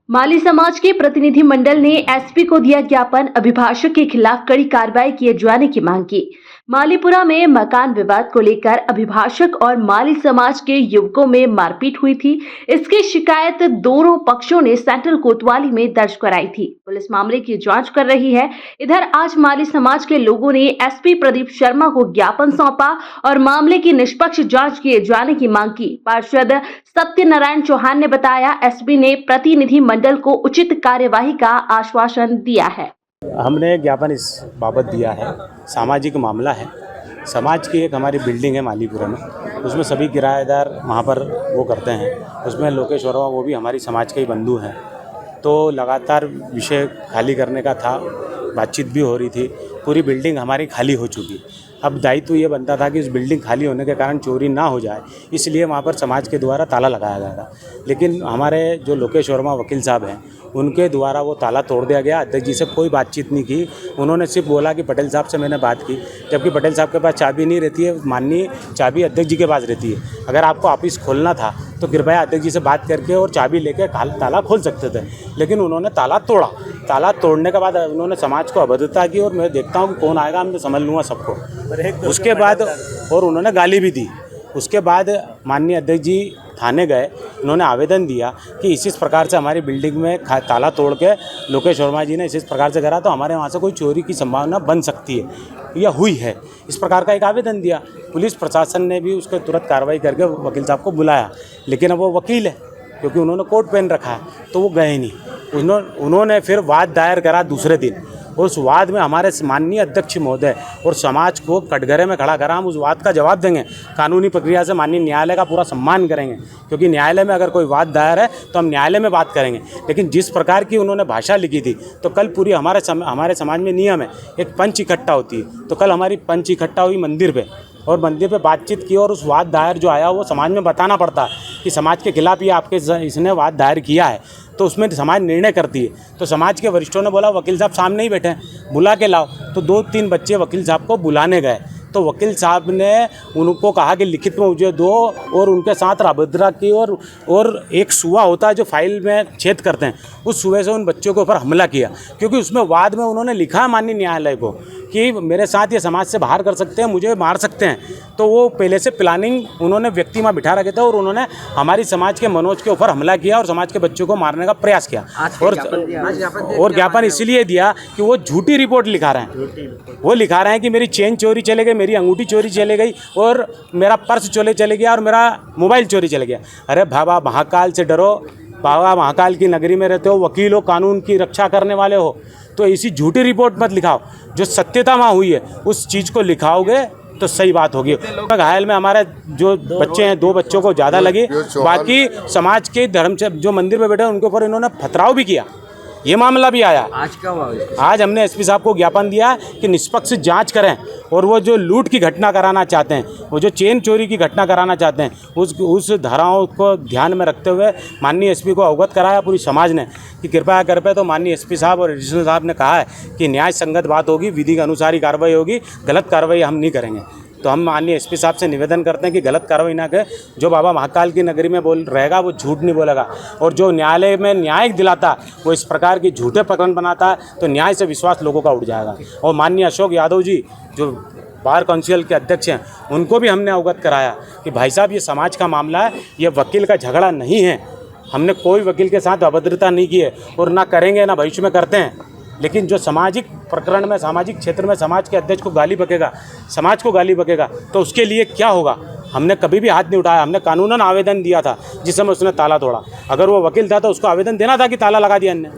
माली समाज के प्रतिनिधि मंडल ने एसपी को दिया ज्ञापन, अभिभाषक के खिलाफ कड़ी कार्रवाई किए जाने की मांग की। मालीपुरा में मकान विवाद को लेकर अभिभाषक और माली समाज के युवकों में मारपीट हुई थी। इसकी शिकायत दोनों पक्षों ने सेंट्रल कोतवाली में दर्ज कराई थी। पुलिस मामले की जांच कर रही है। इधर आज माली समाज के लोगों ने एसपी प्रदीप शर्मा को ज्ञापन सौंपा और मामले की निष्पक्ष जांच किए जाने की मांग की। पार्षद सत्यनारायण चौहान ने बताया, एसपी ने प्रतिनिधि मंडल को उचित कार्यवाही का आश्वासन दिया है। हमने ज्ञापन इस बाबत दिया है, सामाजिक मामला है। समाज की एक हमारी बिल्डिंग है मालीपुरा में, उसमें सभी किराएदार वहाँ पर वो करते हैं। उसमें लोकेश वर्मा वो भी हमारी समाज के ही बंधु हैं। तो लगातार विषय खाली करने का था, बातचीत भी हो रही थी। पूरी बिल्डिंग हमारी खाली हो चुकी। अब दायित्व ये बनता था कि उस बिल्डिंग खाली होने के कारण चोरी ना हो जाए, इसलिए वहाँ पर समाज के द्वारा ताला लगाया गया था। लेकिन हमारे जो लोकेश वर्मा वकील साहब हैं, उनके द्वारा वो ताला तोड़ दिया गया। अध्यक्ष जी से कोई बातचीत नहीं की। उन्होंने सिर्फ बोला कि पटेल साहब से मैंने बात की, जबकि पटेल साहब के पास चाबी नहीं रहती है। माननीय चाबी अध्यक्ष जी के पास रहती है। अगर आपको ऑफिस खोलना था तो कृपया अध्यक्ष जी से बात करके और चाबी लेकर ताला खोल सकते थे, लेकिन उन्होंने ताला तोड़ा। ताला तोड़ने के बाद उन्होंने समाज को अभद्रता की और मैं देखता हूँ कि कौन आएगा, मैं समझ लूँगा सबको। उसके बाद और उन्होंने गाली भी दी। उसके बाद माननीय अध्यक्ष जी थाने गए, उन्होंने आवेदन दिया कि इस प्रकार से हमारी बिल्डिंग में ताला तोड़ के लोकेश वर्मा जी ने इस प्रकार से करा, तो हमारे वहाँ से कोई चोरी की संभावना बन सकती है या हुई है। इस प्रकार का एक आवेदन दिया। पुलिस प्रशासन ने भी उसके तुरंत कार्रवाई करके वकील साहब को बुलाया, लेकिन अब वो वकील है, क्योंकि उन्होंने कोट पहन रखा है, तो वो गए नहीं। उन्होंने फिर वाद दायर करा दूसरे दिन। उस वाद में हमारे माननीय अध्यक्ष महोदय और समाज को कटघरे में खड़ा करा। हम उस वाद का जवाब देंगे, कानूनी प्रक्रिया से माननीय न्यायालय का पूरा सम्मान करेंगे, क्योंकि न्यायालय में अगर कोई वाद दायर है तो हम न्यायालय में बात करेंगे। लेकिन जिस प्रकार की उन्होंने भाषा लिखी थी, तो कल पूरी हमारे समाज में नियम है, एक पंच इकट्ठा होती है। तो कल हमारी पंच इकट्ठा हुई मंदिर पर, और मंदिर पे बातचीत की, और उस वाद दायर जो आया वो समाज में बताना पड़ता है कि समाज के खिलाफ ये आपके इसने वाद दायर किया है, तो उसमें समाज निर्णय करती है। तो समाज के वरिष्ठों ने बोला वकील साहब सामने ही बैठे हैं, बुला के लाओ। तो 2-3 बच्चे वकील साहब को बुलाने गए, तो वकील साहब ने उनको कहा कि लिखित में मुझे दो, और उनके साथ अभद्रता की। और एक सुआ होता है जो फाइल में छेद करते हैं, उस सुए से उन बच्चों के ऊपर हमला किया, क्योंकि उसमें वाद में उन्होंने लिखा माननीय न्यायालय को कि मेरे साथ ये समाज से बाहर कर सकते हैं, मुझे मार सकते हैं। तो वो पहले से प्लानिंग उन्होंने व्यक्ति वहाँ बिठा रखे थे, और उन्होंने हमारी समाज के मनोज के ऊपर हमला किया और समाज के बच्चों को मारने का प्रयास किया। और ज्ञापन इसलिए दिया कि वो झूठी रिपोर्ट लिखा रहे हैं। वो लिखा रहे हैं कि मेरी चेन चोरी चले गई, मेरी अंगूठी चोरी चले गई, और मेरा पर्स चले गया, और मेरा मोबाइल चोरी चले गया। अरे बाबा, महाकाल से डरो। बाबा महाकाल की नगरी में रहते हो, वकील हो, कानून की रक्षा करने वाले हो, तो ऐसी झूठी रिपोर्ट मत लिखाओ। जो सत्यता वहाँ हुई है उस चीज़ को लिखाओगे तो सही बात होगी। घायल में हमारे जो बच्चे हैं, 2 बच्चों को ज़्यादा लगी। बाकी समाज के धर्म से जो मंदिर में बैठे उनके ऊपर इन्होंने पथराव भी किया। ये मामला भी आया। आज क्या हुआ? आज हमने एसपी साहब को ज्ञापन दिया कि निष्पक्ष जांच करें, और वो जो लूट की घटना कराना चाहते हैं, वो जो चेन चोरी की घटना कराना चाहते हैं, उस धाराओं को ध्यान में रखते हुए माननीय एसपी को अवगत कराया पूरी समाज ने कि कृपया कर पे। तो माननीय एसपी साहब और एडिशनल साहब ने कहा है कि न्याय संगत बात होगी, विधि के अनुसार ही कार्रवाई होगी, गलत कार्रवाई हम नहीं करेंगे। तो हम माननीय एसपी साहब से निवेदन करते हैं कि गलत कार्रवाई ना करें। जो बाबा महाकाल की नगरी में बोल रहेगा वो झूठ नहीं बोलेगा, और जो न्यायालय में न्याय दिलाता वो इस प्रकार की झूठे प्रकरण बनाता है, तो न्याय से विश्वास लोगों का उठ जाएगा। और माननीय अशोक यादव जी जो बार काउंसिल के अध्यक्ष हैं, उनको भी हमने अवगत कराया कि भाई साहब ये समाज का मामला है, ये वकील का झगड़ा नहीं है। हमने कोई वकील के साथ अभद्रता नहीं की है, और ना करेंगे, ना भविष्य में करते हैं। लेकिन जो सामाजिक प्रकरण में, सामाजिक क्षेत्र में समाज के अध्यक्ष को गाली बकेगा, समाज को गाली बकेगा, तो उसके लिए क्या होगा? हमने कभी भी हाथ नहीं उठाया। हमने कानूनन आवेदन दिया था जिस समय उसने ताला तोड़ा। अगर वो वकील था तो उसको आवेदन देना था कि ताला लगा दिया हमने।